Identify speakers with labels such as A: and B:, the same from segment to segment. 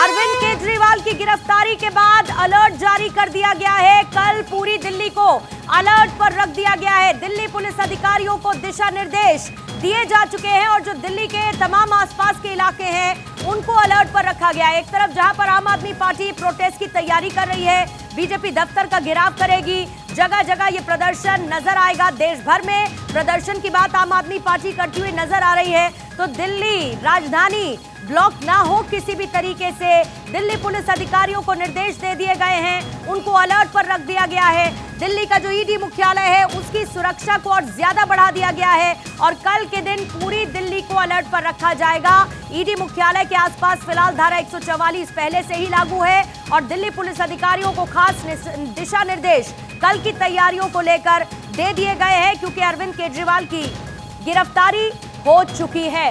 A: अरविंद केजरीवाल की गिरफ्तारी के बाद अलर्ट जारी कर दिया गया है। कल पूरी दिल्ली को अलर्ट पर रख दिया गया है। दिल्ली पुलिस अधिकारियों को दिशा निर्देश दिए जा चुके हैं और जो दिल्ली के तमाम आसपास के इलाके हैं उनको अलर्ट पर रखा गया है। एक तरफ जहां पर आम आदमी पार्टी प्रोटेस्ट की तैयारी कर रही है, बीजेपी दफ्तर का घेराव करेगी, जगह जगह ये प्रदर्शन नजर आएगा। देश भर में प्रदर्शन की बात आम आदमी पार्टी करती हुई नजर आ रही है। तो दिल्ली राजधानी ब्लॉक ना हो किसी भी तरीके से, दिल्ली पुलिस अधिकारियों को निर्देश दे दिए गए हैं, उनको अलर्ट पर रख दिया गया है। दिल्ली का जो ईडी मुख्यालय है उसकी सुरक्षा को और ज्यादा बढ़ा दिया गया है और कल के दिन पूरी दिल्ली को अलर्ट पर रखा जाएगा। ईडी मुख्यालय के आसपास फिलहाल धारा 144 पहले से ही लागू है और दिल्ली पुलिस अधिकारियों को खास दिशा निर्देश कल की तैयारियों को लेकर दे दिए गए हैं क्योंकि अरविंद केजरीवाल की गिरफ्तारी हो चुकी है।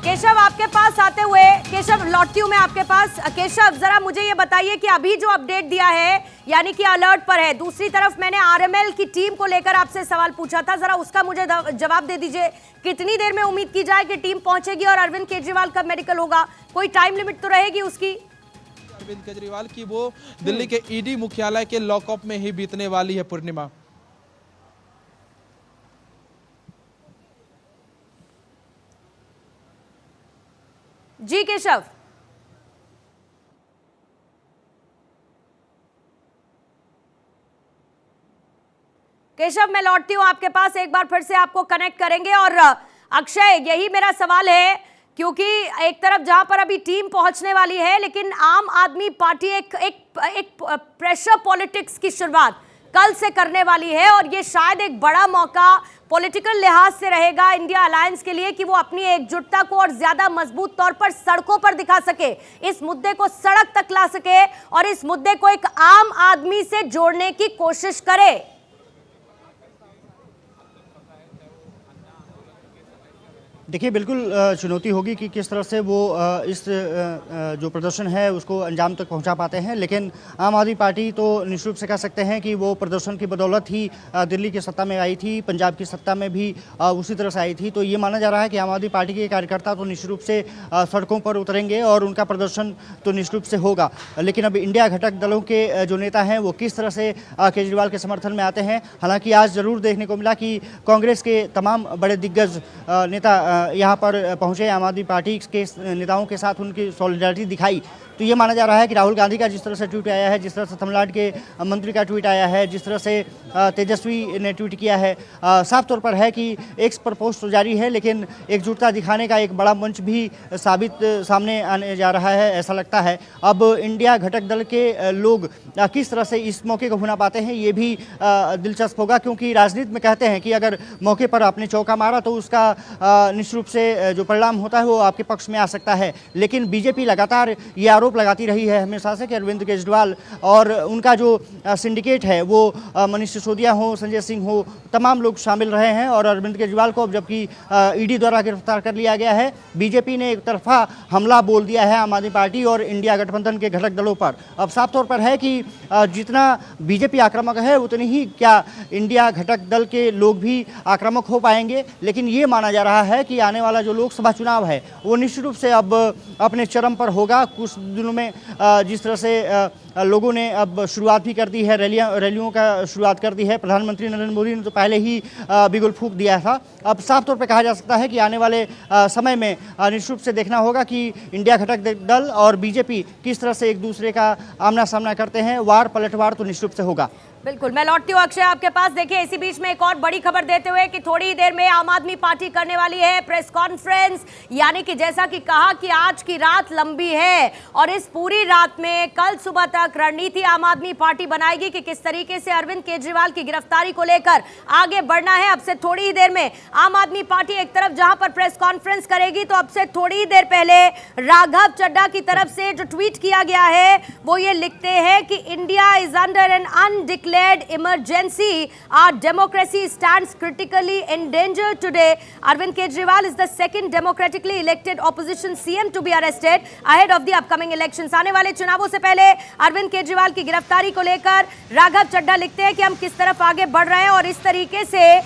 A: केशव आपके पास आते हुए, केशव लौटती हूं मैं आपके पास। केशव जरा मुझे ये बताइए कि अभी जो अपडेट दिया है यानी कि अलर्ट पर है, दूसरी तरफ मैंने आरएमएल की टीम को लेकर आपसे सवाल पूछा था, जरा उसका मुझे जवाब दे दीजिए। कितनी देर में उम्मीद की जाए कि टीम पहुंचेगी और अरविंद केजरीवाल कब मेडिकल होगा? कोई टाइम लिमिट तो रहेगी उसकी?
B: अरविंद केजरीवाल की वो दिल्ली के ईडी मुख्यालय के लॉकअप में ही बीतने वाली है पूर्णिमा।
A: जी केशव। केशव मैं लौटती हूं आपके पास, एक बार फिर से आपको कनेक्ट करेंगे। और अक्षय, यही मेरा सवाल है क्योंकि एक तरफ जहां पर अभी टीम पहुंचने वाली है लेकिन आम आदमी पार्टी एक प्रेशर पॉलिटिक्स की शुरुआत कल से करने वाली है और ये शायद एक बड़ा मौका पॉलिटिकल लिहाज से रहेगा इंडिया अलायंस के लिए कि वो अपनी एकजुटता को और ज्यादा मजबूत तौर पर सड़कों पर दिखा सके, इस मुद्दे को सड़क तक ला सके और इस मुद्दे को एक आम आदमी से जोड़ने की कोशिश करे।
C: देखिए, बिल्कुल चुनौती होगी कि किस तरह से वो इस जो प्रदर्शन है उसको अंजाम तक पहुंचा पाते हैं, लेकिन आम आदमी पार्टी तो निश्चित रूप से कह सकते हैं कि वो प्रदर्शन की बदौलत ही दिल्ली की सत्ता में आई थी, पंजाब की सत्ता में भी उसी तरह से आई थी। तो ये माना जा रहा है कि आम आदमी पार्टी के कार्यकर्ता तो निश्चित रूप से सड़कों पर उतरेंगे और उनका प्रदर्शन तो निश्चित रूप से होगा। लेकिन अब इंडिया घटक दलों के जो नेता हैं वो किस तरह से केजरीवाल के समर्थन में आते हैं। हालांकि आज ज़रूर देखने को मिला कि कांग्रेस के तमाम बड़े दिग्गज नेता यहाँ पर पहुँचे, आम आदमी पार्टी के नेताओं के साथ उनकी सॉलिडारिटी दिखाई। तो ये माना जा रहा है कि राहुल गांधी का जिस तरह से ट्वीट आया है, जिस तरह से तमिलनाडु के मंत्री का ट्वीट आया है, जिस तरह से तेजस्वी ने ट्वीट किया है, साफ तौर पर है कि एक्स पर पोस्ट तो जारी है लेकिन एकजुटता दिखाने का एक बड़ा मंच भी सामने आने जा रहा है, ऐसा लगता है। अब इंडिया घटक दल के लोग किस तरह से इस मौके को भुना पाते हैं ये भी दिलचस्प होगा, क्योंकि राजनीति में कहते हैं कि अगर मौके पर आपने चौका मारा तो उसका निश्चित रूप से जो परिणाम होता है वो आपके पक्ष में आ सकता है। लेकिन बीजेपी लगातार ये आरोप लगाती रही है हमेशा से कि अरविंद केजरीवाल और उनका जो सिंडिकेट है वो मनीष सिसोदिया हो, संजय सिंह हो, तमाम लोग शामिल रहे हैं और अरविंद केजरीवाल को अब जबकि ईडी द्वारा गिरफ्तार कर लिया गया है, बीजेपी ने एक तरफा हमला बोल दिया है आम आदमी पार्टी और इंडिया गठबंधन के घटक दलों पर। अब साफ तौर पर है कि जितना बीजेपी आक्रामक है उतनी ही क्या इंडिया घटक दल के लोग भी आक्रामक हो पाएंगे। लेकिन ये माना जा रहा है कि आने वाला जो लोकसभा चुनाव है वो निश्चित रूप से अब अपने चरम पर होगा। कुछ दिनों में जिस तरह से लोगों ने अब शुरुआत भी कर दी है, रैलियों का शुरुआत कर दी है। प्रधानमंत्री नरेंद्र मोदी ने तो पहले ही बिगुल फूंक दिया था। अब साफ तौर पर कहा जा सकता है कि आने वाले समय में निश्चित रूप से देखना होगा कि इंडिया घटक दल और बीजेपी किस तरह से एक दूसरे का आमना सामना करते हैं। वार पलटवार तो निश्चित रूप से होगा।
A: बिल्कुल, मैं लौटती हूँ अक्षय आपके पास। देखिए, इसी बीच में एक और बड़ी खबर देते हुए कि थोड़ी ही देर में आम आदमी पार्टी करने वाली है प्रेस कॉन्फ्रेंस, यानी कि जैसा कि कहा कि आज की रात लंबी है और इस पूरी रात में कल सुबह तक रणनीति आम आदमी पार्टी बनाएगी कि किस तरीके से अरविंद केजरीवाल की गिरफ्तारी को लेकर आगे बढ़ना है। अब से थोड़ी ही देर में आम आदमी पार्टी एक तरफ जहां पर प्रेस कॉन्फ्रेंस करेगी तो अब से थोड़ी ही देर पहले राघव चड्ढा की तरफ से जो ट्वीट किया गया है वो ये लिखते हैं कि India is under an undeclared undeclared emergency. Our democracy stands critically endangered today. Arvind Kejriwal is the second democratically elected opposition CM to be arrested ahead of the upcoming elections. आने वाले चुनावों से पहले अरविंद केजरीवाल की गिरफ्तारी को लेकर राघव चड्ढा लिखते हैं कि हम किस तरफ आगे बढ़ रहे हैं और इस तरीके से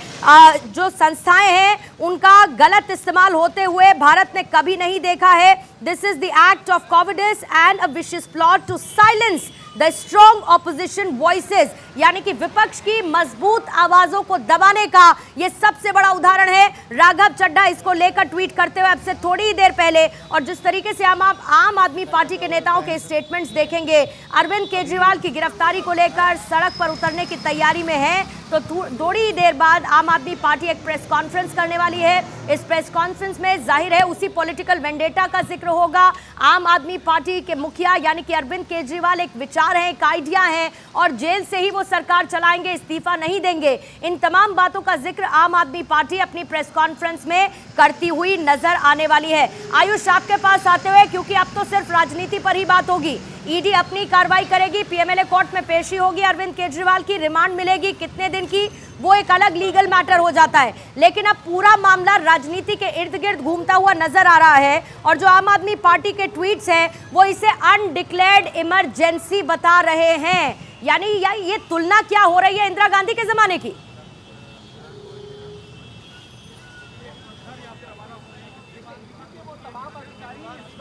A: जो संस्थाएं हैं उनका गलत इस्तेमाल होते हुए भारत ने कभी नहीं देखा है. This is the act of cowardice and a vicious plot to silence the strong opposition voices. यानी कि विपक्ष की मजबूत आवाजों को दबाने का यह सबसे बड़ा उदाहरण है. राघव चड्ढा इसको लेकर ट्वीट करते हुए अब से थोड़ी ही देर पहले, और जिस तरीके से हम आप आम आदमी पार्टी के नेताओं के स्टेटमेंट्स देखेंगे, अरविंद केजरीवाल की गिरफ्तारी को लेकर सड़क पर उतरने की तैयारी में है, तो थोड़ी ही देर बाद आम आदमी पार्टी एक प्रेस कॉन्फ्रेंस करने वाली है. इस प्रेस कॉन्फ्रेंस में जाहिर है उसी पॉलिटिकल वेंडेटा का जिक्र होगा. आम आदमी पार्टी के मुखिया यानी कि अरविंद केजरीवाल एक विचार है, एक आइडिया है और जेल से ही वो सरकार चलाएंगे, इस्तीफा नहीं देंगे. इन तमाम बातों का जिक्र आम आदमी पार्टी अपनी प्रेस कॉन्फ्रेंस में करती हुई नजर आने वाली है. आयुष, आपके पास आते हुए, क्योंकि अब तो सिर्फ राजनीति पर ही बात होगी. ईडी अपनी कार्रवाई करेगी, पीएमएलए कोर्ट में पेशी होगी, अरविंद केजरीवाल की रिमांड मिलेगी, कितने दिन की वो एक अलग लीगल मैटर हो जाता है. लेकिन अब पूरा मामला राजनीति के इर्द गिर्द घूमता हुआ नजर आ रहा है और जो आम आदमी पार्टी के ट्वीट्स हैं वो इसे अनडिक्लेयर्ड इमरजेंसी बता रहे हैं. यानी ये तुलना क्या हो रही है इंदिरा गांधी के जमाने की?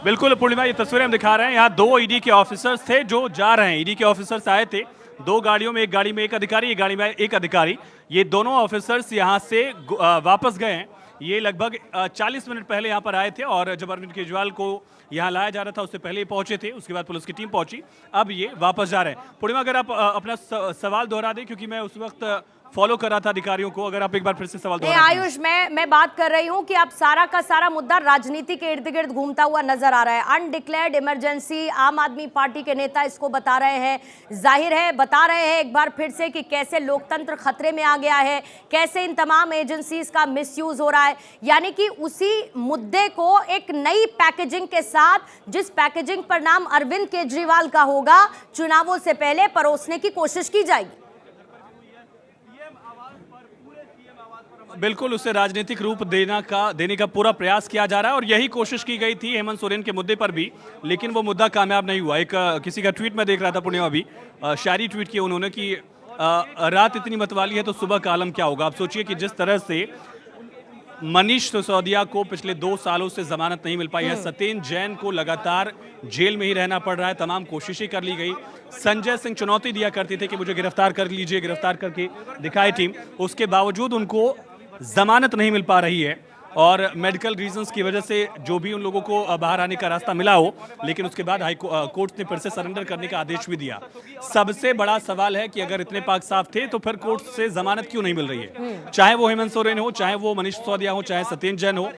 D: बिल्कुल पूर्णिमा, ये तस्वीरें हम दिखा रहे हैं. यहाँ 2 ईडी के ऑफिसर्स थे जो जा रहे हैं. ईडी के ऑफिसर्स आए थे 2 गाड़ियों में, एक गाड़ी में एक अधिकारी, एक गाड़ी में एक अधिकारी. ये दोनों ऑफिसर्स यहाँ से वापस गए हैं. ये लगभग 40 मिनट पहले यहाँ पर आए थे और जब अरविंद केजरीवाल को यहाँ लाया जा रहा था उससे पहले ही पहुंचे थे. उसके बाद पुलिस की टीम पहुंची, अब ये वापस जा रहे हैं. पूर्णिमा, अगर आप अपना सवाल दोहरा दें, क्योंकि मैं उस वक्त फॉलो कर रहा था अधिकारियों को, अगर आप एक बार फिर से सवाल दोहरा दें.
A: आयुष, मैं बात कर रही हूं कि अब सारा का सारा मुद्दा राजनीति के इर्द गिर्द घूमता हुआ नजर आ रहा है. अनडिक्लेयर्ड इमरजेंसी, आम आदमी पार्टी के नेता इसको बता रहे हैं. जाहिर है बता रहे हैं एक बार फिर से कि कैसे लोकतंत्र खतरे में आ गया है, कैसे इन तमाम एजेंसीज का मिसयूज हो रहा है. यानी कि उसी मुद्दे को एक नई पैकेजिंग के साथ, जिस पैकेजिंग पर नाम अरविंद केजरीवाल का होगा, चुनावों से पहले परोसने की कोशिश की जाएगी.
D: बिल्कुल, उसे राजनीतिक रूप देने का पूरा प्रयास किया जा रहा है और यही कोशिश की गई थी हेमंत सोरेन के मुद्दे पर भी, लेकिन वो मुद्दा कामयाब नहीं हुआ. एक किसी का ट्वीट में देख रहा था पूर्णिमा, भी शायरी ट्वीट किया उन्होंने कि रात इतनी मतवाली है तो सुबह का आलम क्या होगा. आप सोचिए कि जिस तरह से मनीष सिसोदिया को पिछले 2 सालों से जमानत नहीं मिल पाई है, सत्येंद्र जैन को लगातार जेल में ही रहना पड़ रहा है, तमाम कोशिशें कर ली गई. संजय सिंह चुनौती दिया करते थे कि मुझे गिरफ्तार कर लीजिए, गिरफ्तार करके दिखाए टीम, उसके बावजूद उनको जमानत नहीं मिल पा रही है और मेडिकल रीजंस की वजह से जो भी उन लोगों को बाहर आने का रास्ता मिला हो, लेकिन उसके बाद हाई कोर्ट ने फिर से सरेंडर करने का आदेश भी दिया. सबसे बड़ा सवाल है कि अगर इतने पाक साफ थे तो फिर कोर्ट से जमानत क्यों नहीं मिल रही है, चाहे वो हेमंत सोरेन हो, चाहे वो मनीष सिसोदिया हो, चाहे सत्येंद्र जैन हो.